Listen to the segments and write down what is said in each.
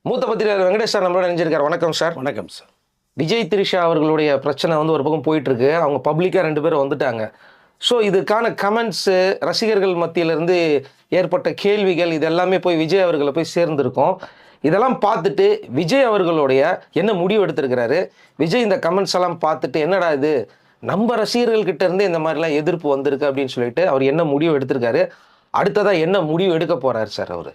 மூத்த பத்திரிகையாளர் வெங்கடேஷ் சார் நம்மளோட நினைஞ்சிருக்காரு. வணக்கம் சார். வணக்கம் சார். விஜய் திரிஷா அவர்களுடைய பிரச்சனை வந்து ஒரு பக்கம் போயிட்டு இருக்கு. அவங்க பப்ளிக்காக 2 பேரும் வந்துட்டாங்க. ஸோ இதுக்கான கமெண்ட்ஸு ரசிகர்கள் மத்தியிலிருந்து ஏற்பட்ட கேள்விகள் இது எல்லாமே போய் விஜய் அவர்களை போய் சேர்ந்துருக்கோம். இதெல்லாம் பார்த்துட்டு விஜய் அவர்களுடைய என்ன முடிவு எடுத்திருக்கிறாரு, விஜய் இந்த கமெண்ட்ஸ் எல்லாம் பார்த்துட்டு என்னடா இது நம்ம ரசிகர்கள்கிட்ட இருந்து இந்த மாதிரிலாம் எதிர்ப்பு வந்திருக்கு அப்படின்னு சொல்லிட்டு அவர் என்ன முடிவு எடுத்திருக்காரு, அடுத்ததாக என்ன முடிவு எடுக்க போறாரு சார் அவர்?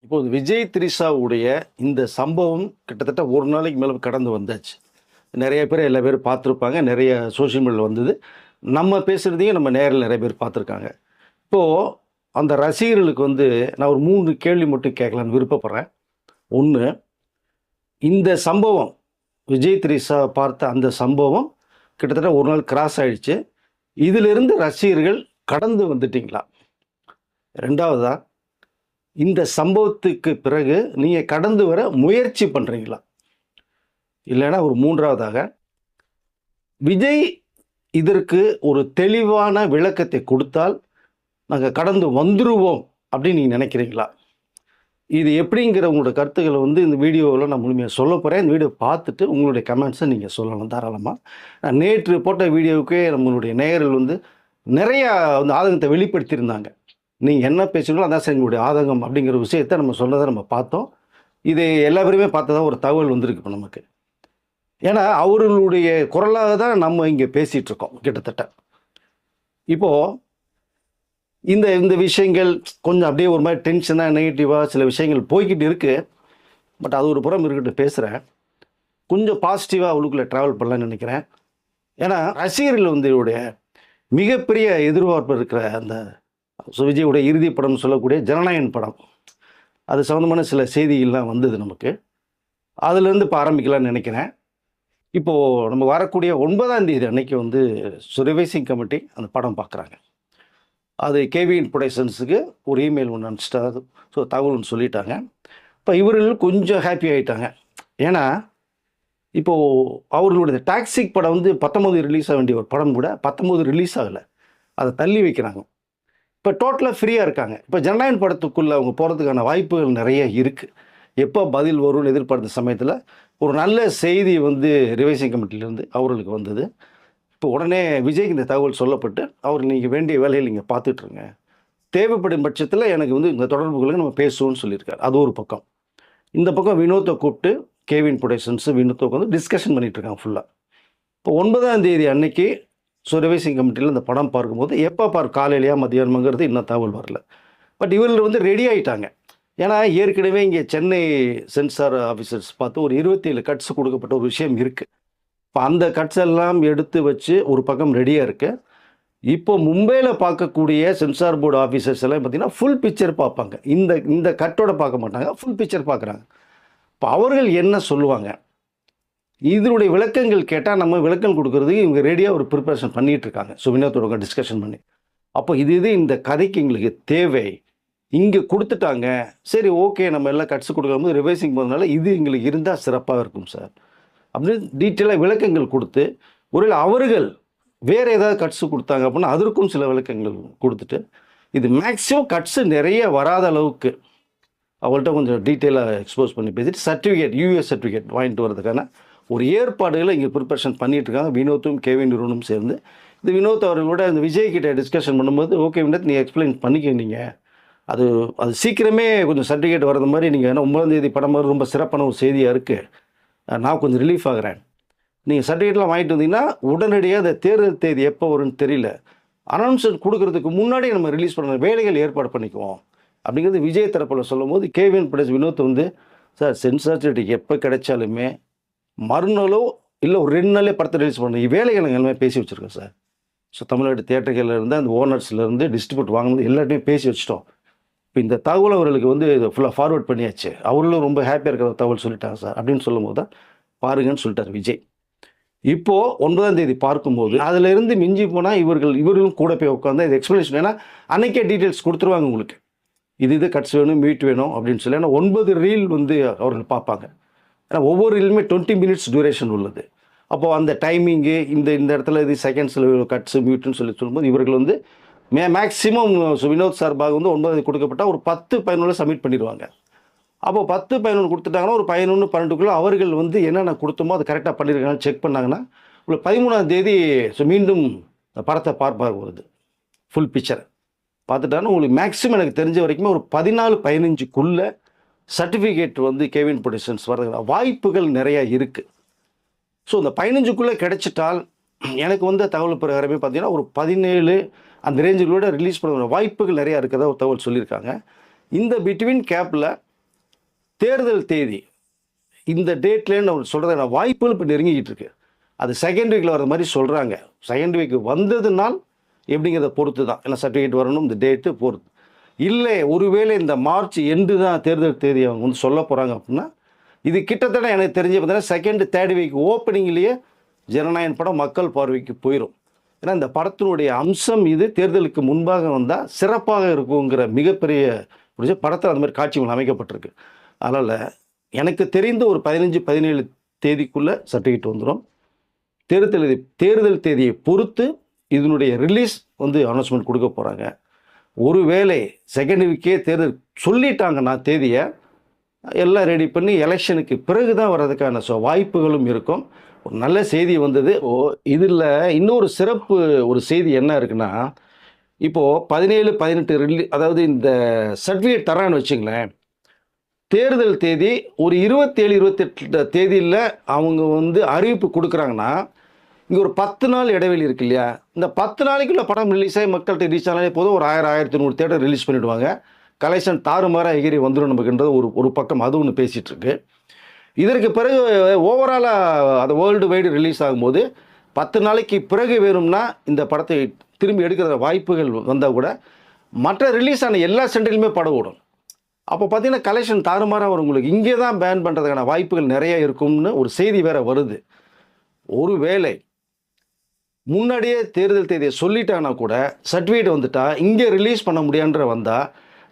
இப்போது விஜய் திரிஷாவுடைய இந்த சம்பவம் கிட்டத்தட்ட ஒரு நாளைக்கு மேலே கடந்து வந்தாச்சு. நிறைய பேர் எல்லா பேரும் பார்த்துருப்பாங்க. நிறைய சோஷியல் மீடியாவில் வந்தது. நம்ம பேசுகிறதையும் நம்ம நேரில் நிறைய பேர் பார்த்துருக்காங்க. இப்போது அந்த ரசிகர்களுக்கு நான் ஒரு 3 கேள்வி மட்டும் கேட்கலான்னு விருப்பப்படுறேன். ஒன்று, இந்த சம்பவம் விஜய் திரிஷா பார்த்த அந்த சம்பவம் கிட்டத்தட்ட ஒரு நாள் கிராஸ் ஆகிடுச்சு. இதிலிருந்து ரசிகர்கள் கடந்து வந்துட்டிங்களா? ரெண்டாவதா, இந்த சம்பவத்துக்கு பிறகு நீங்கள் கடந்து வர முயற்சி பண்ணுறீங்களா? இல்லைன்னா ஒரு மூன்றாவதாக, விஜய் இதற்கு ஒரு தெளிவான விளக்கத்தை கொடுத்தால் நாங்கள் கடந்து வந்துடுவோம் அப்படின்னு நீங்கள் நினைக்கிறீங்களா? இது எப்படிங்கிற உங்களோட கருத்துக்களை இந்த வீடியோவில் நான் முழுமையாக சொல்ல போகிறேன். இந்த வீடியோ பார்த்துட்டு உங்களுடைய கமெண்ட்ஸை நீங்கள் சொல்லலாம் தாராளமாக. நான் நேற்று போட்ட வீடியோவுக்கே நம்மளுடைய நேயர்கள் நிறையா ஆதங்கத்தை வெளிப்படுத்தியிருந்தாங்க. நீங்கள் என்ன பேசுகிறீங்களோ அதான் சார் எங்களுடைய ஆதங்கம் அப்படிங்கிற விஷயத்தை நம்ம சொன்னதை நம்ம பார்த்தோம். இது எல்லா பேருமே பார்த்ததான் ஒரு தகவல் வந்திருக்கு இப்போ நமக்கு. ஏன்னா அவர்களுடைய குரலாக தான் நம்ம இங்கே பேசிகிட்ருக்கோம் கிட்டத்தட்ட. இப்போது இந்த விஷயங்கள் கொஞ்சம் அப்படியே ஒரு மாதிரி டென்ஷனாக நெகட்டிவாக சில விஷயங்கள் போய்கிட்டு இருக்குது. பட் அது ஒரு புறம் இருக்கட்டும், பேசுகிறேன். கொஞ்சம் பாசிட்டிவாக அவளுக்குள்ளே ட்ராவல் பண்ணலான்னு நினைக்கிறேன். ஏன்னா ரசிகர்கள் இவருடைய மிகப்பெரிய எதிர்பார்ப்பு இருக்கிற அந்த விஜயோட இறுதி படம்னு சொல்லக்கூடிய ஜனநாயகன் படம், அது சம்மந்தமான சில செய்திகள்லாம் வந்தது நமக்கு. அதுலேருந்து இப்போ ஆரம்பிக்கலாம்னு நினைக்கிறேன். இப்போது நம்ம வரக்கூடிய 9ஆம் தேதி அன்னைக்கு ரிவைசிங் கமிட்டி அந்த படம் பார்க்குறாங்க. அது கேவிஎன் ப்ரொடக்ஷன்ஸுக்கு ஒரு இமெயில் ஒன்று அனுப்பிச்சிட்டாரு. ஸோ தகவல் ஒன்று சொல்லிட்டாங்க. இப்போ இவர்கள் கொஞ்சம் ஹாப்பி ஆகிட்டாங்க. ஏன்னா இப்போது அவர்களுடைய டாக்ஸிக் படம் 19 ரிலீஸ் ஆக வேண்டிய ஒரு படம் கூட 19 ரிலீஸ் ஆகலை. அதை தள்ளி வைக்கிறாங்க. இப்போ டோட்டலாக ஃப்ரீயாக இருக்காங்க. இப்போ ஜனநாயகன் படத்துக்குள்ளே அவங்க போகிறதுக்கான வாய்ப்புகள் நிறைய இருக்குது. எப்போ பதில் வரும்னு எதிர்பார்த்த சமயத்தில் ஒரு நல்ல செய்தி ரிவைசிங் கமிட்டிலேருந்து அவர்களுக்கு வந்தது. இப்போ உடனே விஜய்க்கு இந்த தகவல் சொல்லப்பட்டு அவர் நீங்கள் வேண்டிய வேலையில் நீங்கள் பார்த்துட்ருங்க, தேவைப்படும் பட்சத்தில் எனக்கு இந்த தொடர்புகளுக்கு நம்ம பேசுவோம்னு சொல்லியிருக்காரு. அது ஒரு பக்கம். இந்த பக்கம் வினோத்தை கூப்பிட்டு கேவின் ப்ரொடக்ஷன்ஸு வினோத்தை டிஸ்கஷன் பண்ணிகிட்ருக்காங்க ஃபுல்லாக. இப்போ 9ஆம் தேதி அன்னைக்கு ரிவைசிங் கமிட்டியில் இந்த படம் பார்க்கும்போது எப்போ காலையிலையா மத்தியானமாங்கிறது இன்னும் தகவல் வரல. பட் இவர்கள் ரெடி ஆகிட்டாங்க. ஏன்னா ஏற்கனவே இங்கே சென்னை சென்சார் ஆஃபீஸர்ஸ் பார்த்து ஒரு 27 கட்ஸ் கொடுக்கப்பட்ட ஒரு விஷயம் இருக்குது. இப்போ அந்த கட்ஸ் எல்லாம் எடுத்து வச்சு ஒரு பக்கம் ரெடியாக இருக்குது. இப்போ மும்பையில் பார்க்கக்கூடிய சென்சார் போர்டு ஆஃபீஸர்ஸ் எல்லாம் பார்த்திங்கன்னா ஃபுல் பிக்சர் பார்ப்பாங்க. இந்த கட்டோட பார்க்க மாட்டாங்க, ஃபுல் பிக்சர் பார்க்குறாங்க. இப்போ அவர்கள் என்ன சொல்லுவாங்க, இதனுடைய விளக்கங்கள் கேட்டால் நம்ம விளக்கம் கொடுக்குறதுக்கு இவங்க ரெடியாக ஒரு ப்ரிப்பரேஷன் பண்ணிகிட்ருக்காங்க. ஸோ வினோத்தோட டிஸ்கஷன் பண்ணி அப்போ இது இந்த கதைக்கு எங்களுக்கு தேவை, இங்கே கொடுத்துட்டாங்க, சரி ஓகே நம்ம எல்லாம் கட்ஸ் கொடுக்கும்போது ரிவைசிங் போகிறதுனால இது எங்களுக்கு இருந்தால் சிறப்பாக இருக்கும் சார் அப்படின்னு டீட்டெயிலாக விளக்கங்கள் கொடுத்து, ஒருவேளை அவர்கள் வேறு ஏதாவது கட்ஸு கொடுத்தாங்க அப்படின்னா அதற்கும் சில விளக்கங்கள் கொடுத்துட்டு, இது மேக்ஸிமம் கட்ஸு நிறைய வராத அளவுக்கு அவங்கள்ட்ட கொஞ்சம் டீட்டெயிலாக எக்ஸ்போஸ் பண்ணி பேசிட்டு சர்டிஃபிகேட் யூஎஸ் சர்டிஃபிகேட் வாங்கிட்டு வரதுக்கான ஒரு ஏற்பாடுகளை இங்கே ப்ரிப்பரேஷன் பண்ணிகிட்ருக்காங்க. வினோத்தும் கேவின் நிறுவனம் சேர்ந்து இந்த வினோத் அவர்களோட இந்த விஜய் கிட்ட டிஸ்கஷன் பண்ணும்போது, ஓகே வினோத் நீங்கள் எக்ஸ்பிளைன் பண்ணிக்கிங்க, அது சீக்கிரமே கொஞ்சம் சர்டிஃபிகேட் வரது மாதிரி நீங்கள், ஏன்னா 9ஆம் தேதி படம் மாதிரி ரொம்ப சிறப்பான ஒரு செய்தியாக இருக்குது, நான் கொஞ்சம் ரிலீஃப் ஆகிறேன், நீங்கள் சர்டிஃபிகேட்லாம் வாங்கிட்டு வந்தீங்கன்னா உடனடியாக அந்த தேர்தல் தேதி எப்போ வரும்னு தெரியல, அனௌன்ஸ்மெண்ட் கொடுக்கறதுக்கு முன்னாடி நம்ம ரிலீஸ் பண்ணுற வேலைகள் ஏற்பாடு பண்ணிக்குவோம் அப்படிங்கிறது விஜய் தரப்பில் சொல்லும் போது, KVN production Vinod sir censor certificate எப்போ கிடைச்சாலுமே மறுநாளோ இல்லை ஒரு 2 நாளே படத்தை ரிலீஸ் பண்ண வேலைகள் எல்லாமே பேசி வச்சுருக்கோம் சார். ஸோ தமிழ்நாடு தியேட்டர்கள்லேருந்து அந்த ஓனர்ஸ்லேருந்து டிஸ்ட்ரிபியூட் வாங்கும்போது எல்லாத்தையுமே பேசி வச்சுட்டோம். இப்போ இந்த தகவல் அவர்களுக்கு இதை ஃபுல்லாக ஃபார்வர்ட் பண்ணியாச்சு, அவர்களும் ரொம்ப ஹாப்பியாக இருக்கிற தகவல் சொல்லிட்டாங்க சார் அப்படின்னு சொல்லும்போது தான் பாருங்கன்னு சொல்லிட்டார் விஜய். இப்போது 9ஆம் தேதி பார்க்கும்போது அதிலிருந்து மிஞ்சி போனால் இவர்களும் கூட போய் உட்காந்து இது எக்ஸ்ப்ளனேஷன், ஏன்னா அன்றைக்கே டீட்டெயில்ஸ் கொடுத்துருவாங்க உங்களுக்கு, இது கட்ஸ் வேணும் மீட் வேணும் அப்படின்னு சொல்லி. ஏன்னா 9 ரீல் அவர்கள் பார்ப்பாங்க. ஏன்னா ஒவ்வொரு ரீலுமே 20 மினிட்ஸ் டியூரேஷன் உள்ளது. அப்போது அந்த டைமிங்கு இந்த இடத்துல இது செகண்ட்ஸில் கட்ஸு மியூட்டுன்னு சொல்லும்போது இவர்கள் மேக்ஸிமம் வினோத் சார்பாக வந்து 9 கொடுக்கப்பட்டால் ஒரு 10-11 சப்மிட் பண்ணிடுவாங்க. அப்போ 10-11 கொடுத்துட்டாங்கன்னா ஒரு 11-12க்குள்ளே அவர்கள் வந்து என்னென்ன கொடுத்தோமோ அது கரெக்டாக பண்ணியிருக்காங்கன்னு செக் பண்ணாங்கன்னா ஒரு 13ஆம் தேதி மீண்டும் படத்தை பார்ப்பாக வருது. ஃபுல் பிக்சர் பார்த்துட்டாங்கன்னா உங்களுக்கு மேக்ஸிமம் எனக்கு தெரிஞ்ச வரைக்குமே ஒரு 14-15க்குள்ளே சர்டிஃபிகேட் வந்து கேவின் ப்ரொடக்ஷன்ஸ் வர்ற வாய்ப்புகள் நிறையா இருக்குது. ஸோ இந்த 15க்குள்ளே கிடைச்சிட்டால் எனக்கு வந்த தகவல் பிரகாரமே பார்த்தீங்கன்னா ஒரு 17 அந்த ரேஞ்சுகளோட ரிலீஸ் பண்ணுற வாய்ப்புகள் நிறையா இருக்கிறதா ஒரு தகவல் சொல்லியிருக்காங்க. இந்த பிட்வீன் கேப்பில் தேர்தல் தேதி இந்த டேட்லேன்னு அவர் சொல்கிறத வாய்ப்புகள் இப்போ நெருங்கிக்கிட்டு இருக்கு. அது செகண்ட் வீக்கில் வர மாதிரி சொல்கிறாங்க. செகண்ட் வீக் வந்ததுனால் எப்படிங்கிறத பொறுத்து தான், ஏன்னா சர்டிஃபிகேட் வரணும், இந்த டேட்டு பொறுத்து. இல்லை ஒருவேளை இந்த மார்ச் எண்டு தான் தேர்தல் தேதி அவங்க வந்து சொல்ல போகிறாங்க அப்படின்னா இது கிட்டத்தட்ட எனக்கு தெரிஞ்சு பார்த்தீங்கன்னா செகண்ட் தேர்ட் வீக் ஓப்பனிங்லேயே ஜனநாயகன் படம் மக்கள் பார்வைக்கு போயிடும். ஏன்னா இந்த படத்தினுடைய அம்சம் இது தேர்தலுக்கு முன்பாக வந்தால் சிறப்பாக இருக்குங்கிற மிகப்பெரிய படத்தில் அந்த மாதிரி காட்சிகள் அமைக்கப்பட்டிருக்கு. அதனால் எனக்கு தெரிந்த ஒரு 15-17 தேதிக்குள்ளே சர்டிஃபிகேட் வந்துடும். தேர்தல் தேதியை பொறுத்து இதனுடைய ரிலீஸ் வந்து அனௌன்ஸ்மெண்ட் கொடுக்க போகிறாங்க. ஒருவேளை செகண்ட் வீக்கே தேர்தல் சொல்லிட்டாங்கன்னா தேதியை எல்லாம் ரெடி பண்ணி எலெக்ஷனுக்கு பிறகு தான் வர்றதுக்கான வாய்ப்புகளும் இருக்கும். ஒரு நல்ல செய்தி வந்தது. இதில் இன்னொரு சிறப்பு ஒரு செய்தி என்ன இருக்குன்னா, இப்போது 17-18 அதாவது இந்த சர்டிஃபிகேட் தரான்னு வச்சுங்களேன், தேர்தல் தேதி ஒரு 27-28 தேதியில் அவங்க வந்து அறிவிப்பு கொடுக்குறாங்கன்னா இங்கே ஒரு 10 நாள் இடைவெளி இருக்கு இல்லையா, இந்த 10 நாளைக்குள்ள படம் ரிலீஸ் ஆகி மக்கள்கிட்ட ரீச் ஆனாலே போதும் ஒரு 1000-1100 தேட்டர் ரிலீஸ் பண்ணிவிடுவாங்க. கலெக்ஷன் தாறுமாறாக எகிரி வந்துடும் நமக்குன்றது ஒரு பக்கம் அது ஒன்று பேசிகிட்டு இருக்கு. இதற்கு பிறகு ஓவராலாக அது வேர்ல்டு வைடு ரிலீஸ் ஆகும்போது 10 நாளைக்கு பிறகு வேணும்னா இந்த படத்தை திரும்பி எடுக்கிற வாய்ப்புகள் வந்தால் கூட மற்ற ரிலீஸ் ஆன எல்லா சென்டர்லையுமே படம் ஓடும். அப்போ பார்த்தீங்கன்னா கலெக்ஷன் தாறுமாறாக வரும். உங்களுக்கு இங்கே தான் பேன் பண்ணுறதுக்கான வாய்ப்புகள் நிறைய இருக்கும்னு ஒரு செய்தி வேறு வருது. ஒருவேளை முன்னாடியே தேர்தல் தேதியை சொல்லிட்டாங்கன்னா கூட சர்டிஃபிகேட் வந்துட்டா இங்கே ரிலீஸ் பண்ண முடியான்ற வந்தால்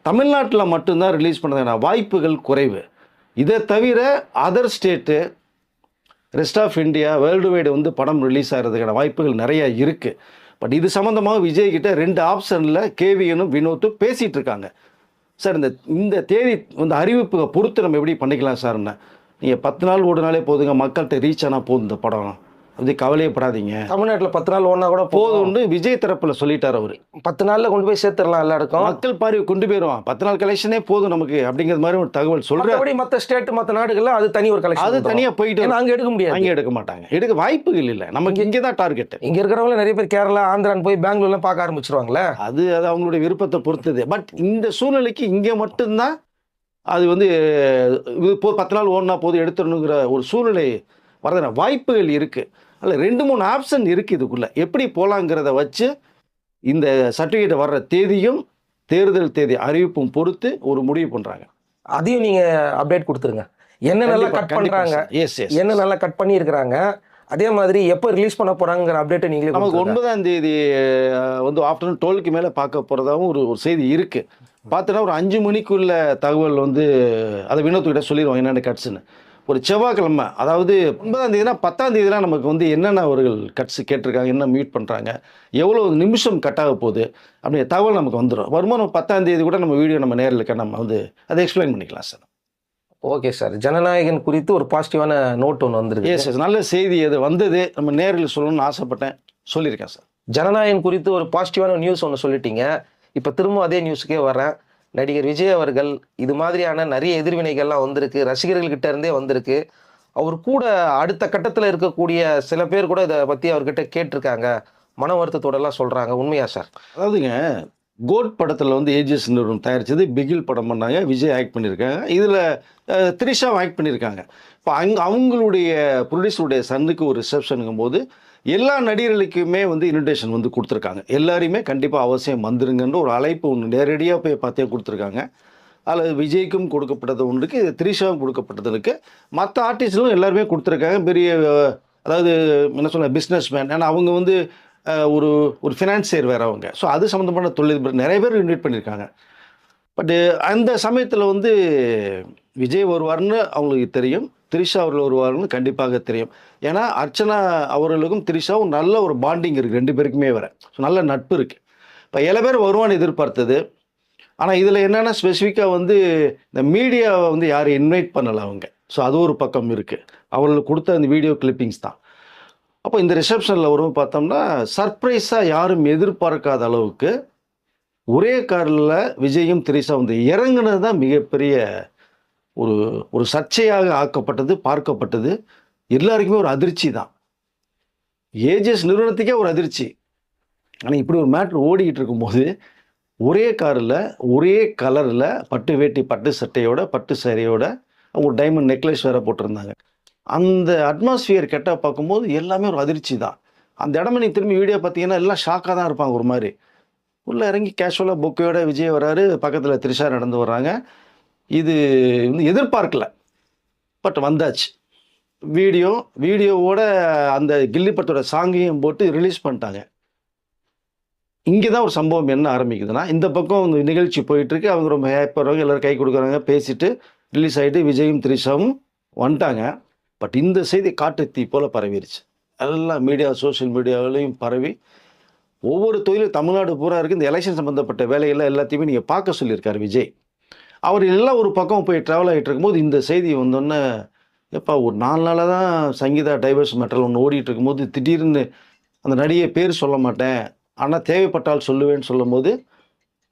தமிழ்நாட்டில் மட்டும்தான் ரிலீஸ் பண்ணுறதுக்கான வாய்ப்புகள் குறைவு. இதை தவிர other state rest of India world wide வந்து படம் ரிலீஸ் ஆகிறதுக்கான வாய்ப்புகள் நிறையா இருக்குது. பட் இது சம்மந்தமாக விஜய் கிட்ட 2 ஆப்ஷனில் கேவியனும் வினோத்தும் பேசிகிட்டு இருக்காங்க. சார் இந்த தேதி வந்து அறிவிப்புகளை பொறுத்து நம்ம எப்படி பண்ணிக்கலாம் சார்ன்னு. நீங்கள் 10 நாள் ஓடுனாலே போதுங்க, மக்கள்கிட்ட ரீச் ஆனால் போதும், இந்த படம் அப்படி கவலையப்படாதீங்க, தமிழ்நாட்டில் 10 நாள் ஓடினா கூட போதும்னு விஜய் தரப்பில் சொல்லிட்டார் அவர். 10 நாளில் கொண்டு போய் சேர்த்துடலாம், எல்லா இடக்கும் மக்கள் பார்வை கொண்டு போயிடுவான், 10 நாள் கலெக்ஷனே போதும் நமக்கு அப்படிங்கிற மாதிரி ஒரு தகவல் சொல்கிறார். மற்ற ஸ்டேட் மற்ற நாடுகளில் அது தனி ஒரு கலெக்ஷன், அது தனியாக போயிட்டு அங்கே எடுக்க முடியாது, அங்கே எடுக்க மாட்டாங்க, எடுக்க வாய்ப்புகள் இல்லை. நமக்கு இங்கே தான் டார்கெட். இங்கே இருக்கிறவங்க நிறைய பேர் கேரளா ஆந்திரான்னு போய் பெங்களூர்லாம் பார்க்க ஆரம்பிச்சிருவாங்களே, அது அவங்களுடைய விருப்பத்தை பொறுத்தது. பட் இந்த சூழ்நிலைக்கு இங்கே மட்டும்தான் அது வந்து இது 10 நாள் ஓடினா போதும் எடுத்துடணுங்கிற ஒரு சூழ்நிலை வரதுன வாய்ப்புகள் இருக்குது. அதில் 2-3 ஆப்ஷன் இருக்குது. இதுக்குள்ளே எப்படி போகலாங்கிறத வச்சு இந்த சர்டிஃபிகேட் வர்ற தேதியும் தேர்தல் தேதி அறிவிப்பும் பொறுத்து ஒரு முடிவு பண்ணுறாங்க. அதையும் நீங்கள் அப்டேட் கொடுத்துருங்க, என்ன நல்லா கட் பண்ணுறாங்க, என்ன நல்லா கட் பண்ணியிருக்கிறாங்க, அதே மாதிரி எப்போ ரிலீஸ் பண்ண போகிறாங்கிற அப்டேட்டை நீங்களே. நமக்கு 9ஆம் தேதி வந்து ஆஃப்டர்நூன் 12க்கு மேலே பார்க்க போகிறதாகவும் ஒரு செய்தி இருக்குது. பார்த்தோன்னா ஒரு 5 மணிக்குள்ள தகவல் வந்து அதை வினோத்துக்கிட்ட சொல்லிடுவோம் என்னென்ன கட்ஸுன்னு. ஒரு செவ்வாய்க்கிழமை, அதாவது 9ஆம் தேதினா 10ஆம் தேதிலாம் நமக்கு வந்து என்னென்ன அவர்கள் கட்ஸ் கேட்டிருக்காங்க, என்ன மியூட் பண்ணுறாங்க, எவ்வளோ நிமிஷம் கட்டாக போகுது அப்படிங்கிற தகவல் நமக்கு வந்துடும். வருமானம் 10ஆம் தேதி கூட நம்ம வீடியோ நம்ம நேரில் நம்ம வந்து அதை எக்ஸ்பிளைன் பண்ணிக்கலாம் சார். ஓகே சார், ஜனநாயகன் குறித்து ஒரு பாசிட்டிவான நோட் ஒன்று வந்துருக்கு. எஸ், நல்ல செய்தி அது வந்தது, நம்ம நேரில் சொல்லணும்னு ஆசைப்பட்டேன், சொல்லியிருக்கேன் சார். ஜனநாயகன் குறித்து ஒரு பாசிட்டிவான நியூஸ் ஒன்று சொல்லிட்டீங்க. இப்போ திரும்ப அதே நியூஸுக்கே வரேன். நடிகர் விஜய் அவர்கள் இது மாதிரியான நிறைய எதிர்வினைகள்லாம் வந்திருக்கு, ரசிகர்கள்கிட்ட இருந்தே வந்திருக்கு. அவர் கூட அடுத்த கட்டத்தில் இருக்கக்கூடிய சில பேர் கூட இதை பற்றி அவர்கிட்ட கேட்டிருக்காங்க, மன வருத்தத்தோடலாம் சொல்கிறாங்க. உண்மையா சார்? அதாவதுங்க, கோட் படத்தில் வந்து ஏஜிஎஸ் நிறுவனம் தயாரித்தது, பிகில் படம் பண்ணாங்க, விஜய் ஆக்ட் பண்ணியிருக்காங்க, இதில் த்ரிஷாவும் ஆக்ட் பண்ணியிருக்காங்க. இப்போ அவங்களுடைய ப்ரொடியூசருடைய சன்னுக்கு ஒரு ரிசப்ஷனுங்கும் போது எல்லா நடிகர்களுக்குமே வந்து இன்விடேஷன் வந்து கொடுத்துருக்காங்க. எல்லாரையுமே கண்டிப்பாக அவசியம் வந்துருங்கன்ற ஒரு அழைப்பு ஒன்று நேரடியாக போய் பார்த்தே கொடுத்துருக்காங்க. அதில் விஜய்க்கும் கொடுக்கப்பட்டது ஒன்றுக்கு, இது த்ரிஷாவும் கொடுக்கப்பட்டதுக்கு, மற்ற ஆர்டிஸ்ட்களும் எல்லாருமே கொடுத்துருக்காங்க. பெரிய அதாவது என்ன சொல்ல பிஸ்னஸ் மேன், ஏன்னா அவங்க வந்து ஒரு ஃபினான்சியர் வேறு அவங்க. ஸோ அது சம்மந்தமான தொழில் நிறைய பேர் இன்வைட் பண்ணியிருக்காங்க. பட்டு அந்த சமயத்தில் வந்து விஜய் வருவார்னு அவங்களுக்கு தெரியும், த்ரிஷா அவர்கள் வருவார்னு கண்டிப்பாக தெரியும். ஏன்னா அர்ச்சனா அவர்களுக்கும் த்ரிஷாவும் நல்ல ஒரு பாண்டிங் இருக்குது, 2 பேருக்குமே வேறு. ஸோ நல்ல நட்பு இருக்குது. இப்போ ஏழு பேர் வருவான்னு எதிர்பார்த்தது. ஆனால் இதில் என்னென்னா ஸ்பெசிஃபிக்காக வந்து இந்த மீடியாவை வந்து யாரும் இன்வைட் பண்ணலை அவங்க. ஸோ அது ஒரு பக்கம் இருக்குது. அவர்களுக்கு கொடுத்த அந்த வீடியோ கிளிப்பிங்ஸ் தான். அப்போ இந்த ரிசப்ஷனில் வரும் பார்த்தோம்னா சர்ப்ரைஸாக யாரும் எதிர்பார்க்காத அளவுக்கு ஒரே காரில் விஜயும் திரிஷா வந்து இறங்குனது தான் மிகப்பெரிய ஒரு ஒரு சர்ச்சையாக ஆக்கப்பட்டது, பார்க்கப்பட்டது. எல்லாருக்குமே ஒரு அதிர்ச்சி தான். ஏஜஸ் நிறுவனத்துக்கே ஒரு அதிர்ச்சி. ஆனால் இப்படி ஒரு மேட்ரு ஓடிக்கிட்டு இருக்கும்போது ஒரே காரில் ஒரே கலரில் பட்டு வேட்டி பட்டு சட்டையோட பட்டு சேரையோட ஒரு டைமண்ட் நெக்லஸ் வேறு போட்டிருந்தாங்க. அந்த அட்மாஸ்பியர் கெட்டால் பார்க்கும்போது எல்லாமே ஒரு அதிர்ச்சி தான். அந்த இடமே நீங்கள் திரும்பி வீடியோ பார்த்தீங்கன்னா எல்லாம் ஷாக்காக தான் இருப்பாங்க. ஒரு மாதிரி உள்ளே இறங்கி கேஷுவலாக பொக்கையோட விஜய் வராரு, பக்கத்தில் த்ரிஷா நடந்து வர்றாங்க. இது வந்து எதிர்பார்க்கல, பட் வந்தாச்சு. வீடியோவோட அந்த கில்லி படத்தோட சாங்கையும் போட்டு ரிலீஸ் பண்ணிட்டாங்க. இங்கே தான் ஒரு சம்பவம் என்ன ஆரம்பிக்குதுன்னா, இந்த பக்கம் இந்த நிகழ்ச்சி போயிட்டுருக்கு. அவங்க ரொம்ப ஹேப்பராக எல்லோரும் கை கொடுக்குறாங்க, பேசிட்டு ரிலீஸ் ஆகிட்டு விஜயும் த்ரிஷாவும் வந்துட்டாங்க. பட் இந்த செய்தி காட்டு தீ போல் பரவிடுச்சு. எல்லாம் மீடியா, சோஷியல் மீடியாவிலையும் பரவி ஒவ்வொரு தொழிலும் தமிழ்நாடு பூரா இருக்குது. இந்த எலெக்ஷன் சம்மந்தப்பட்ட வேலையெல்லாம் எல்லாத்தையுமே நீங்கள் பார்க்க சொல்லியிருக்காரு விஜய். அவர் எல்லாம் ஒரு பக்கம் போய் ட்ராவல் ஆகிட்டு இருக்கும்போது இந்த செய்தி வந்தோடனே, எப்போ ஒரு 4 நாளாக தான் சங்கீதா டைவர்ஸ் மேட்டர் ஒன்று ஓடிட்டு இருக்கும்போது திடீர்னு அந்த நடிகை பேர் சொல்ல மாட்டேன், ஆனால் தேவைப்பட்டால் சொல்லுவேன்னு சொல்லும்போது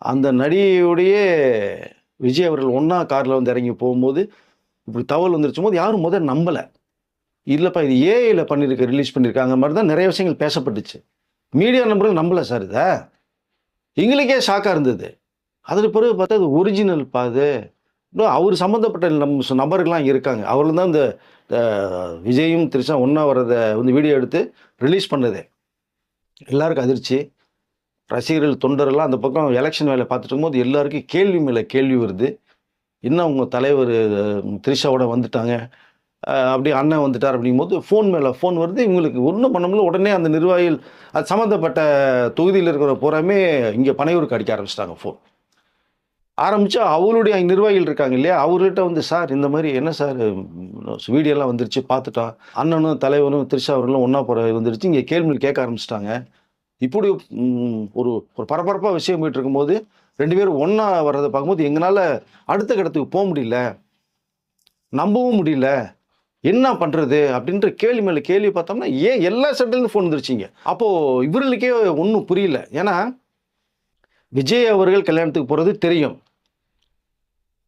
அந்த நடிகையுடைய விஜய் அவர்கள் ஒன்றா காரில் வந்து இறங்கி போகும்போது இப்படி தகவல் வந்துருச்சும் போது யாரும் முதல் நம்பலை. இல்லைப்பா இது ஏஐயில் ரிலீஸ் பண்ணியிருக்காங்க மாதிரி தான் நிறைய விஷயங்கள் பேசப்பட்டுச்சு. மீடியா நம்பர்கள் நம்பலை சார். இதை எங்களுக்கே ஷாக்காக இருந்தது. அதில் பிறகு பார்த்தா அது ஒரிஜினல் பாது. இன்னும் அவர் சம்மந்தப்பட்ட நபர்கள்லாம் இருக்காங்க. அவர்கள் தான் இந்த விஜயும் த்ரிஷா ஒன்றா வர்றதை வந்து வீடியோ எடுத்து ரிலீஸ் பண்ணதே. எல்லாருக்கும் அதிர்ச்சி. ரசிகர்கள், தொண்டரெல்லாம் அந்த பக்கம் எலெக்ஷன் வேலை பார்த்துட்டு இருக்கும்போது எல்லாருக்கும் கேள்வி மேலே கேள்வி வருது. இன்னும் அவங்க தலைவர் த்ரிஷாவோட வந்துட்டாங்க, அப்படியே அண்ணன் வந்துட்டார் அப்படிங்கும்போது ஃபோன் மேலே ஃபோன் வருது. இவங்களுக்கு ஒன்றும் பண்ண முடியல. உடனே அந்த நிர்வாகிகள், அது சம்மந்தப்பட்ட தொகுதியில் இருக்கிற பூராமே இங்கே பனையூருக்கு அடிக்க ஆரம்பிச்சிட்டாங்க. ஃபோன் ஆரம்பித்தா அவருடைய நிர்வாகிகள் இருக்காங்க இல்லையா, அவர்கிட்ட வந்து சார் இந்த மாதிரி என்ன சார் வீடியோலாம் வந்துருச்சு பார்த்துட்டோம், அண்ணனும் தலைவரும் த்ரிஷா அவர்களும் ஒன்றா போகிற வந்துருச்சு, இங்கே கேள்வி கேட்க ஆரம்பிச்சிட்டாங்க. இப்படி ஒரு ஒரு பரபரப்பாக விஷயம் போயிட்டு இருக்கும்போது 2 பேரும் ஒன்றா வர்றதை பார்க்கும்போது எங்களால் அடுத்த கட்டத்துக்கு போக முடியல, நம்பவும் முடியல, என்ன பண்ணுறது அப்படின்ற கேள்வி மேலே கேள்வி பார்த்தோம்னா ஏன் எல்லா சைட்லேருந்து ஃபோன் வந்துருச்சிங்க. அப்போது இவர்களுக்கே ஒன்றும் புரியல. ஏன்னா விஜய் அவர்கள் கல்யாணத்துக்கு போகிறது தெரியும்,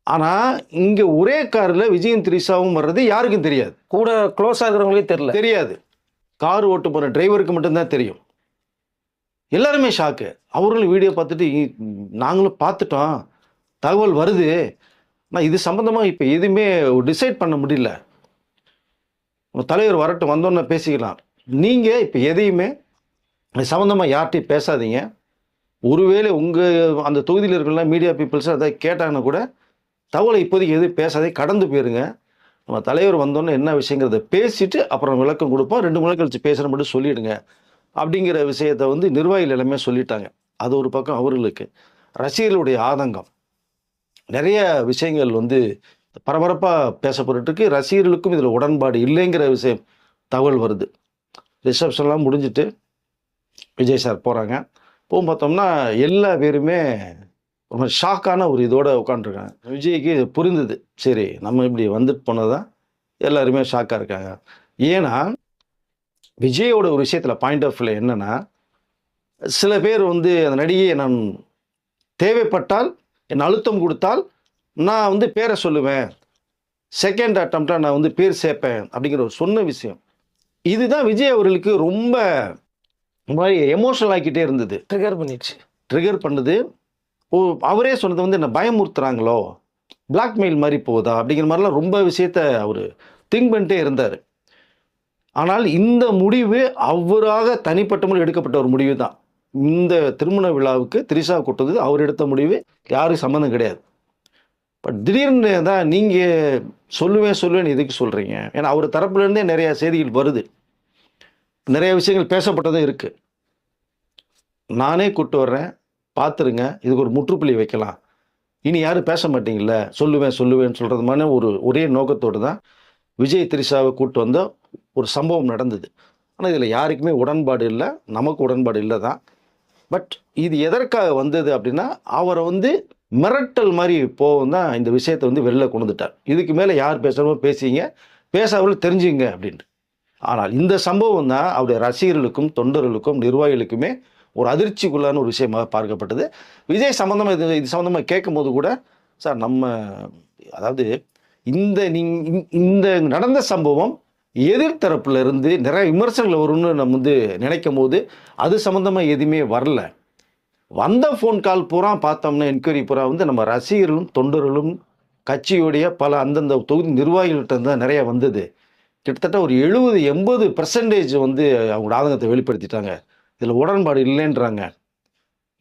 ஆனால் இங்கே ஒரே காரில் விஜயும் த்ரிஷாவும் வர்றது யாருக்கும் தெரியாது. கூட க்ளோஸ் ஆகிறவங்களே தெரியாது. கார் ஓட்டு போகிற டிரைவருக்கு மட்டும்தான் தெரியும். எல்லாருமே ஷாக்கு. அவர்களும் வீடியோ பார்த்துட்டு நாங்களும் பார்த்துட்டோம், தகவல் வருது, ஆனால் இது சம்மந்தமாக இப்போ எதுவுமே டிசைட் பண்ண முடியல, உங்கள் தலைவர் வரட்டும், வந்தோன்னே பேசிக்கலாம். நீங்கள் இப்போ எதையுமே அது சம்மந்தமாக யார்கிட்டையும் பேசாதீங்க. ஒருவேளை உங்கள் அந்த தொகுதியில் இருக்கலாம் மீடியா பீப்புள்ஸ் அதை கேட்டாங்கன்னா கூட தகவலை இப்போதைக்கு எதுவும் பேசாதே, கடந்து போயிருங்க. நம்ம தலைவர் வந்தோன்னே என்ன விஷயங்கிறத பேசிட்டு அப்புறம் விளக்கம் கொடுப்போம், 2 மணி கழிச்சு பேசுகிற மட்டும் சொல்லிவிடுங்க அப்படிங்கிற விஷயத்தை வந்து நிர்வாகிகள் எல்லாமே சொல்லிட்டாங்க. அது ஒரு பக்கம். அவர்களுக்கு ரசிகர்களுடைய ஆதங்கம், நிறைய விஷயங்கள் வந்து பரபரப்பாக பேசப்பட்டுருக்கு. ரசிகர்களுக்கும் இதில் உடன்பாடு இல்லைங்கிற விஷயம் தகவல் வருது. ரிசப்ஷன்லாம் முடிஞ்சுட்டு விஜய் சார் போகிறாங்க. போகும் பார்த்தோம்னா எல்லா பேருமே ரொம்ப ஷாக்கான ஒரு இதோடு உட்காந்துருக்காங்க. விஜய்க்கு புரிந்தது, சரி நம்ம இப்படி வந்துட்டு போனதான் எல்லாருமே ஷாக்காக இருக்காங்க. ஏன்னா விஜயோட ஒரு விஷயத்தில் பாயிண்ட் ஆஃப் வியூவில் என்னென்னா, சில பேர் வந்து அந்த நடிகையை நான் தேவைப்பட்டால் என் அழுத்தம் கொடுத்தால் நான் வந்து பேரை சொல்லுவேன், செகண்ட் அட்டம்ப்டாக நான் வந்து பேர் சேர்ப்பேன் அப்படிங்கிற ஒரு சொன்ன விஷயம். இதுதான் விஜய் அவர்களுக்கு ரொம்ப மாதிரி எமோஷனல் ஆக்கிட்டே இருந்தது. ட்ரிகர் பண்ணுது. அவரே சொன்னது வந்து என்ன பயமுறுத்துறாங்களோ, பிளாக்மெயில் மாதிரி போகுதா அப்படிங்கிற மாதிரிலாம் ரொம்ப விஷயத்த அவர் திங்க் பண்ணிட்டே இருந்தார். ஆனால் இந்த முடிவு அவராக தனிப்பட்ட முறை எடுக்கப்பட்ட ஒரு முடிவு தான். இந்த திருமண விழாவுக்கு த்ரிஷா கூட்டது அவர் எடுத்த முடிவு, யாருக்கும் சம்மந்தம் கிடையாது. பட் திடீர்னு தான் நீங்கள் சொல்லுவேன் எதுக்கு சொல்கிறீங்க? ஏன்னா அவர் தரப்புலேருந்தே நிறைய செய்திகள் வருது, நிறைய விஷயங்கள் பேசப்பட்டதும் இருக்குது. நானே கூப்பிட்டு வர்றேன், பார்த்துருங்க, இதுக்கு ஒரு முற்றுப்புள்ளி வைக்கலாம், இனி யாரும் பேச மாட்டீங்கள, சொல்லுவேன்னு சொல்கிறது மாதிரி ஒரே நோக்கத்தோடு தான் விஜய் த்ரிஷாவை கூப்பிட்டு வந்த ஒரு சம்பவம் நடந்தது. ஆனால் இதில் யாருக்குமே உடன்பாடு இல்லை, நமக்கு உடன்பாடு இல்லை தான். பட் இது எதற்காக வந்தது அப்படின்னா, அவரை வந்து மிரட்டல் மாதிரி போவும் தான் இந்த விஷயத்தை வந்து வெளில கொண்டு வந்துட்டார். இதுக்கு மேலே யார் பேசணுமோ பேசிங்க, பேசாமலும் தெரிஞ்சுங்க அப்படின்ட்டு. ஆனால் இந்த சம்பவம் தான் அவருடைய ரசிகர்களுக்கும், தொண்டர்களுக்கும், நிர்வாகிகளுக்குமே ஒரு அதிர்ச்சிக்குள்ளான ஒரு விஷயமாக பார்க்கப்பட்டது. விஜய் சம்மந்தமாக இது சம்மந்தமாக கேட்கும்போது கூட, சார் நம்ம அதாவது இந்த நடந்த சம்பவம் எதிர்த்தரப்புல இருந்து நிறைய விமர்சனங்கள் வரும்னு நம்ம வந்து நினைக்கும்போது, அது சம்மந்தமாக எதுவுமே வரல. வந்த ஃபோன் கால் பூரா பார்த்தோம்னா, என்கொயரி பூரா வந்து நம்ம ரசிகர்களும், தொண்டர்களும், கட்சியுடைய பல அந்தந்த தொகுதி நிர்வாகிகள்கிட்ட தான் நிறைய வந்தது. கிட்டத்தட்ட ஒரு 70-80% வந்து அவங்களோட ஆதங்கத்தை வெளிப்படுத்திட்டாங்க. இதில் உடன்பாடு இல்லைன்றாங்க.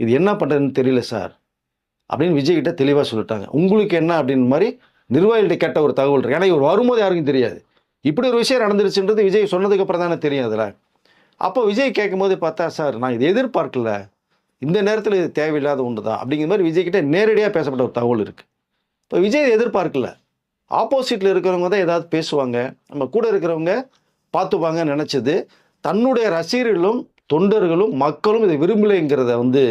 இது என்ன பண்ணுறதுன்னு தெரியல சார் அப்படின்னு விஜய் கிட்ட தெளிவாக சொல்லிட்டாங்க. உங்களுக்கு என்ன அப்படின்னு மாதிரி நிர்வாகிகிட்ட கேட்ட ஒரு தகவல் இருக்கு. ஏன்னா இவர் வரும்போது யாருக்கும் தெரியாது. இப்படி ஒரு விஷயம் நடந்துருச்சுன்றது விஜய் சொன்னதுக்கு அப்புறம் தானே தெரியும் அதில். அப்போ விஜய் கேட்கும்போது பார்த்தா, சார் நான் இதை எதிர்பார்க்கல, இந்த நேரத்தில் இது தேவையில்லாத ஒன்று தான் அப்படிங்கிற மாதிரி விஜய் கிட்ட நேரடியாக பேசப்பட்ட ஒரு தகவல் இருக்குது. இப்போ விஜய் எதிர்பார்க்கல, ஆப்போசிட்டில் இருக்கிறவங்க தான் ஏதாவது பேசுவாங்க, நம்ம கூட இருக்கிறவங்க பார்த்துப்பாங்கன்னு நினச்சது. தன்னுடைய ரசிகர்களும், தொண்டர்களும், மக்களும் இதை விரும்பலைங்கிறத வந்து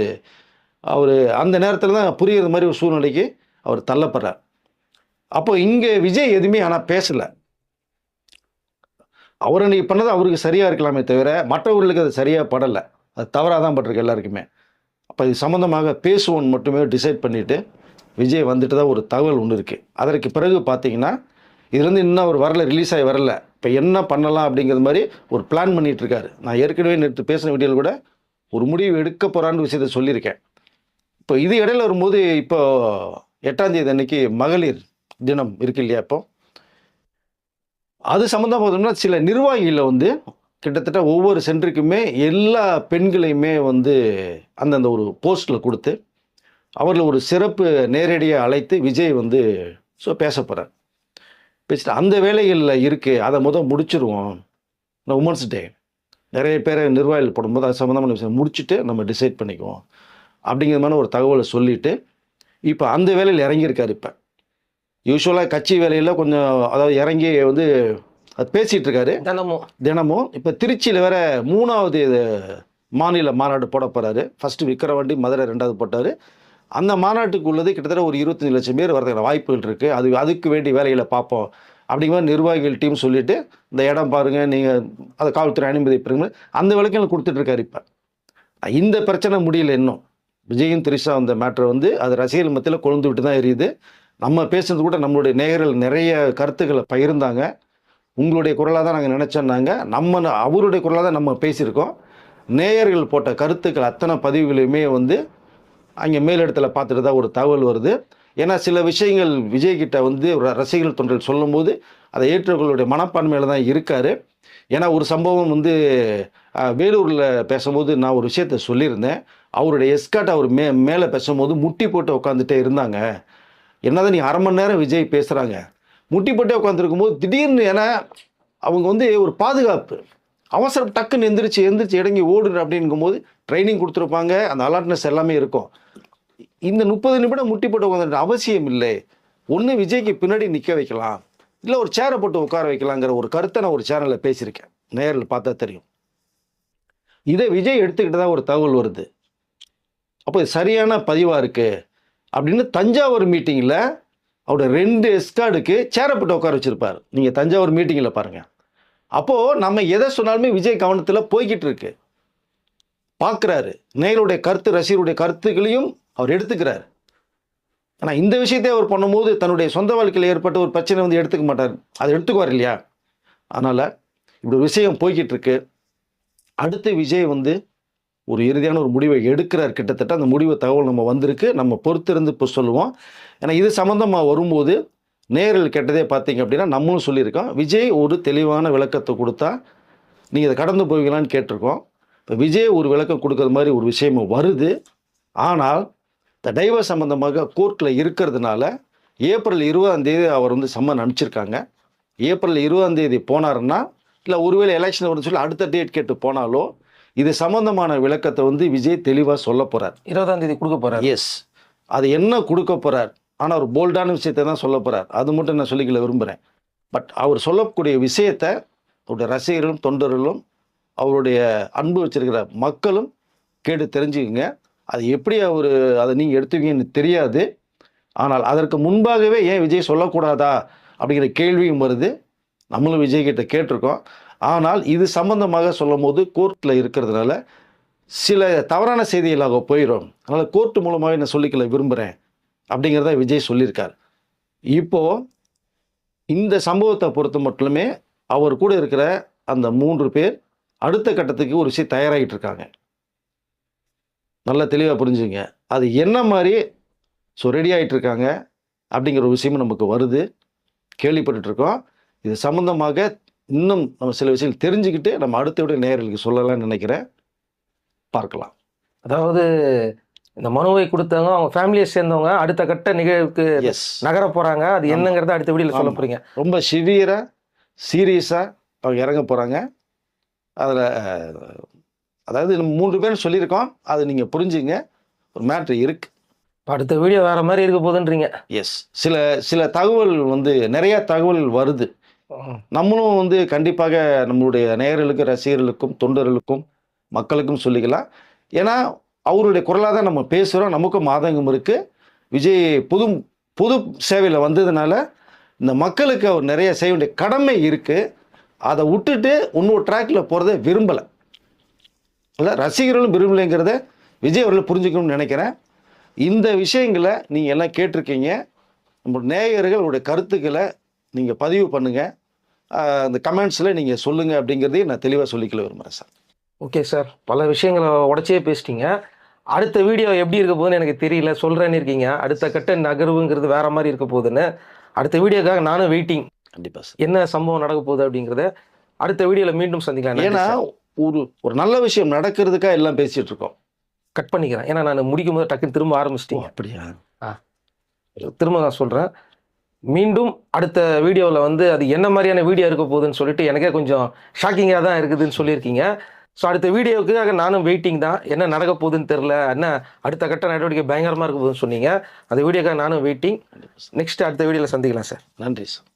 அவர் அந்த நேரத்தில் தான் புரிகிற மாதிரி ஒரு சூழ்நிலைக்கு அவர் தள்ளப்படுறார். அப்போ இங்கே விஜய் எதுவுமே ஆனால் பேசலை. அவர் அன்றைக்கி பண்ணது அவருக்கு சரியாக இருக்கலாமே தவிர மற்றவர்களுக்கு அது சரியாக படலை. அது தவறாக தான் பட்டிருக்கு எல்லாருக்குமே. அப்போ இது சம்மந்தமாக பேசுவோன்னு மட்டுமே டிசைட் பண்ணிவிட்டு விஜய் வந்துட்டு தான் ஒரு தகவல் ஒன்று இருக்குது. அதற்கு பிறகு பார்த்தீங்கன்னா, இதுலேருந்து இன்னும் அவர் வரல, ரிலீஸ் ஆகி வரல. இப்போ என்ன பண்ணலாம் அப்படிங்கிறது மாதிரி ஒரு பிளான் பண்ணிகிட்டு இருக்காரு. நான் ஏற்கனவே நேற்று பேசின வீடியோவில் கூட ஒரு முடிவு எடுக்க போகிறான்னு விஷயத்தை சொல்லியிருக்கேன். இப்போ இது இடையில வரும்போது, இப்போ 8ஆம் தேதி அன்னைக்கு மகளிர் தினம் இருக்கு இல்லையா? இப்போ அது சம்மந்தமாக பார்த்தோம்னா சில நிர்வாகிகளில் வந்து கிட்டத்தட்ட ஒவ்வொரு சென்டருக்குமே எல்லா பெண்களையுமே வந்து அந்தந்த ஒரு போஸ்ட்டில் கொடுத்து அவர்கள் ஒரு சிறப்பு நேரடியாக அழைத்து விஜய் வந்து பேச போகிறார். பேசிட்டு அந்த வேலைகளில் இருக்குது, அதை முடிச்சிருவோம். இந்த உமன்ஸ் டே நிறைய பேர் நிர்வாகிகள் போடும்போது அது சம்மந்தமான விஷயம் முடிச்சுட்டு நம்ம டிசைட் பண்ணிக்குவோம் அப்படிங்கிற மாதிரி ஒரு தகவலை சொல்லிவிட்டு இப்போ அந்த வேலையில் இறங்கியிருக்காரு. இப்போ யூஸ்வலாக கட்சி வேலையில் கொஞ்சம் அதாவது இறங்கி வந்து அது பேசிகிட்டு இருக்காரு தினமும். இப்போ திருச்சியில் வேற 3வது மாநில மாநாடு போட போகிறாரு. ஃபஸ்ட்டு விக்கிரவாண்டி, மதுரை 2வது போட்டார். அந்த மாநாட்டுக்கு உள்ளது கிட்டத்தட்ட ஒரு 25 லட்சம் பேர் வரதுக்கான வாய்ப்புகள் இருக்குது. அதுக்கு வேண்டிய வேலைகளை பார்ப்போம் அப்படிங்கிற மாதிரி நிர்வாகிகள் டீம் சொல்லிவிட்டு, இந்த இடம் பாருங்கள், நீங்கள் அதை காவல்துறை அனுமதி பெறுங்க, அந்த விளக்கம் கொடுத்துட்ருக்காரு. இப்போ இந்த பிரச்சனை முடியல இன்னும். விஜயும் திரிஷா அந்த மேட்ரு வந்து அது ரசிகர்கள் மத்தியில் கொழுந்து விட்டு தான் எரியுது. நம்ம பேசுறது கூட நம்மளுடைய நேயர்கள் நிறைய கருத்துக்களை பகிர்ந்தாங்க. உங்களுடைய குரலாக தான் நாங்கள் நினச்சோன்னாங்க. அவருடைய குரலாக தான் நம்ம பேசியிருக்கோம். நேயர்கள் போட்ட கருத்துக்கள் அத்தனை பதிவுகளையுமே வந்து அங்கே மேலிடத்தில் பார்த்துட்டு தான் ஒரு தகவல் வருது. ஏன்னா சில விஷயங்கள் விஜய்கிட்ட வந்து ரசிகர்கள் தொண்டர்கள் சொல்லும்போது அதை ஏற்றுக்கொள்ளுடைய மனப்பான்மையில் தான் இருக்கார். ஏன்னா ஒரு சம்பவம் வந்து வேலூரில் பேசும்போது நான் ஒரு விஷயத்த சொல்லியிருந்தேன். அவருடைய எஸ்கார்ட் அவர் மேலே பேசும்போது முட்டி போட்டு உட்காந்துட்டே இருந்தாங்க. என்னதான் நீ 1/2 மணி நேரம் விஜய் பேசுகிறாங்க, முட்டி போட்டே உட்காந்துருக்கும்போது திடீர்னு, ஏன்னா அவங்க வந்து ஒரு பாதுகாப்பு அவசரம் டக்குன்னு எந்திரிச்சு இடங்கி ஓடுற அப்படிங்கும்போது ட்ரைனிங் கொடுத்துருப்பாங்க, அந்த அலர்ட்னஸ் எல்லாமே இருக்கும். இந்த 30 நிமிடம் முட்டி போட்டு உட்காந்துட்டு அவசியம் இல்லை. ஒன்று விஜய்க்கு பின்னாடி நிற்க வைக்கலாம், இல்லை ஒரு சேரை போட்டு உட்கார வைக்கலாங்கிற ஒரு கருத்தை நான் ஒரு சேனலில் பேசியிருக்கேன். நேரில் பார்த்தா தெரியும். இதை விஜய் எடுத்துக்கிட்டு தான் ஒரு தகவல் வருது. அப்போ இது சரியான பதிவாக இருக்குது அப்படின்னு தஞ்சாவூர் மீட்டிங்கில் அவரோட 2 எஸ்கார்டுக்கு சேரை போட்டு உட்கார வச்சுருப்பார். நீங்கள் தஞ்சாவூர் மீட்டிங்கில் பாருங்கள். அப்போது நம்ம எதை சொன்னாலுமே விஜய் கவனத்தில் போய்கிட்டு இருக்கு, பார்க்குறாரு. நேயருடைய கருத்து, ரசிகருடைய கருத்துக்களையும் அவர் எடுத்துக்கிறார். ஆனால் இந்த விஷயத்தை அவர் பண்ணும்போது தன்னுடைய சொந்த வாழ்க்கையில் ஏற்பட்ட ஒரு பிரச்சனை வந்து எடுத்துக்க மாட்டார், அதை எடுத்துக்குவார் இல்லையா? அதனால் இப்படி ஒரு விஷயம் போய்கிட்டு இருக்கு. அடுத்து விஜய் வந்து ஒரு இறுதியான ஒரு முடிவை எடுக்கிறார். கிட்டத்தட்ட அந்த முடிவு தகவல் நம்ம வந்திருக்கு, நம்ம பொறுத்திருந்து இப்போ சொல்லுவோம். ஏன்னா இது சம்மந்தமாக வரும்போது நேயர்கள் கேட்டதே பார்த்தீங்க அப்படின்னா நம்மளும் சொல்லியிருக்கோம், விஜய் ஒரு தெளிவான விளக்கத்தை கொடுத்தா நீங்கள் இதை கடந்து போவீங்களான்னு கேட்டிருக்கோம். இப்போ விஜய் ஒரு விளக்கம் கொடுக்குற மாதிரி ஒரு விஷயமும் வருது. ஆனால் இந்த டைவர்ஸ் சம்மந்தமாக கோர்ட்டில் இருக்கிறதுனால ஏப்ரல் 20ஆம் தேதி அவர் வந்து சம்மன் அனுப்பிச்சிருக்காங்க. ஏப்ரல் 20ஆம் தேதி போனாருன்னா, இல்லை ஒருவேளை எலெக்ஷன் வரும்னு சொல்லி அடுத்த டேட் கேட்டு போனாலும் இது சம்மந்தமான விளக்கத்தை வந்து விஜய் தெளிவாக சொல்ல போகிறார். 20ஆம் தேதி கொடுக்க போகிறார். எஸ், அது என்ன கொடுக்க போகிறார்? ஆனால் ஒரு போல்டான விஷயத்தை தான் சொல்ல போகிறார். அது மட்டும் நான் சொல்லிக்கல விரும்புகிறேன். பட் அவர் சொல்லக்கூடிய விஷயத்தை அவருடைய ரசிகர்களும், தொண்டர்களும், அவருடைய அன்பு வச்சிருக்கிற மக்களும் கேட்டு தெரிஞ்சுக்கங்க. அது எப்படி அதை நீங்கள் எடுத்துவீங்கன்னு தெரியாது. ஆனால் அதற்கு முன்பாகவே ஏன் விஜய் சொல்லக்கூடாதா அப்படிங்கிற கேள்வியும் வருது. நம்மளும் விஜய் கிட்ட கேட்டிருக்கோம். ஆனால் இது சம்பந்தமாக சொல்லும்போது கோர்ட்டில் இருக்கிறதுனால சில தவறான செய்திகளாக போயிடும். அதனால் கோர்ட்டு மூலமாக நான் சொல்லிக்கல விரும்புகிறேன் அப்படிங்கிறத விஜய் சொல்லியிருக்கார். இப்போது இந்த சம்பவத்தை பொறுத்த மட்டுமே அவர் கூட இருக்கிற அந்த 3 பேர் அடுத்த கட்டத்துக்கு ஒரு விஷயம் தயாராகிட்டு இருக்காங்க. நல்லா தெளிவாக புரிஞ்சுங்க. அது என்ன மாதிரி ரெடி ஆகிட்டு இருக்காங்க அப்படிங்கிற ஒரு விஷயமும் நமக்கு வருது, கேள்விப்பட்டுருக்கோம். இது சம்மந்தமாக இன்னும் நம்ம சில விஷயங்கள் தெரிஞ்சுக்கிட்டு நம்ம அடுத்த நேயர்களுக்கு சொல்லலாம்னு நினைக்கிறேன். பார்க்கலாம். அதாவது இந்த மனுவை கொடுத்தவங்க அவங்க ஃபேமிலியை சேர்ந்தவங்க அடுத்த கட்ட நிகழ்வுக்கு எஸ், நகர போகிறாங்க. அது என்னங்கிறத அடுத்த வீடியோவில் சொல்ல போகிறீங்க. ரொம்ப சிவியராக சீரியஸாக அவங்க இறங்க போகிறாங்க. அதில் அதாவது நம்ம 3 பேர் சொல்லியிருக்கோம். அது நீங்கள் புரிஞ்சுங்க, ஒரு மேட்ரு இருக்குது. அடுத்த வீடியோ வேறு மாதிரி இருக்க போகுதுன்றீங்க. எஸ், சில தகவல் நிறையா தகவல் வருது. நம்மளும் கண்டிப்பாக நம்மளுடைய நேயர்களுக்கும் ரசிகர்களுக்கும் தொண்டர்களுக்கும் மக்களுக்கும் சொல்லிக்கலாம். ஏன்னா அவருடைய குரலாக தான் நம்ம பேசுகிறோம். நமக்கும் ஆதங்கம் இருக்குது. விஜய் புது சேவையில் வந்ததுனால இந்த மக்களுக்கு அவர் நிறைய செய்ய வேண்டிய கடமை இருக்குது. அதை விட்டுட்டு இன்னொரு ட்ராக்கில் போகிறத விரும்பலை. இல்லை, ரசிகர்களும் விரும்பலைங்கிறத விஜய் அவர்கள் புரிஞ்சுக்கணும்னு நினைக்கிறேன். இந்த விஷயங்களை நீங்கள் எல்லாம் கேட்டிருக்கீங்க. நம்ம நேயர்கள் உடைய கருத்துக்களை நீங்கள் பதிவு பண்ணுங்கள், அந்த கமெண்ட்ஸில் நீங்கள் சொல்லுங்கள் அப்படிங்கிறதையும் நான் தெளிவாக சொல்லிக்கல விரும்புகிறேன் சார். ஓகே சார், பல விஷயங்களை உடச்சே பேசிட்டீங்க. அடுத்த வீடியோ எப்படி இருக்க போகுதுன்னு எனக்கு தெரியல, சொல்கிறேன்னு இருக்கீங்க. அடுத்த கட்ட நகர்வுங்கிறது வேற மாதிரி இருக்க போகுதுன்னு. அடுத்த வீடியோக்காக நானும் வெயிட்டிங். கண்டிப்பாக சார். என்ன சம்பவம் நடக்க போகுது அப்படிங்கிறத அடுத்த வீடியோவில் மீண்டும் சந்திக்கலாம். ஏன்னா ஒரு நல்ல விஷயம் நடக்கிறதுக்காக எல்லாம் பேசிகிட்டு இருக்கோம். கட் பண்ணிக்கிறேன், ஏன்னா நான் முடிக்கும் போது டக்குன்னு திரும்ப ஆரம்பிச்சிட்டீங்க. அப்படியா? திரும்ப நான் சொல்கிறேன், மீண்டும் அடுத்த வீடியோவில் அது என்ன மாதிரியான வீடியோ இருக்க போகுதுன்னு சொல்லிட்டு எனக்கே கொஞ்சம் ஷாக்கிங்காக தான் இருக்குதுன்னு சொல்லியிருக்கீங்க. ஸோ அடுத்த வீடியோவுக்காக நானும் வெயிட்டிங் தான். என்ன நடக்க போகுதுன்னு தெரில, என்ன அடுத்த கட்ட நடவடிக்கை பயங்கரமாக இருக்க போகுதுன்னு சொன்னீங்க. அந்த வீடியோக்காக நானும் வெயிட்டிங். நெக்ஸ்ட் அடுத்த வீடியோவில் சந்திக்கலாம் சார். நன்றி சார்.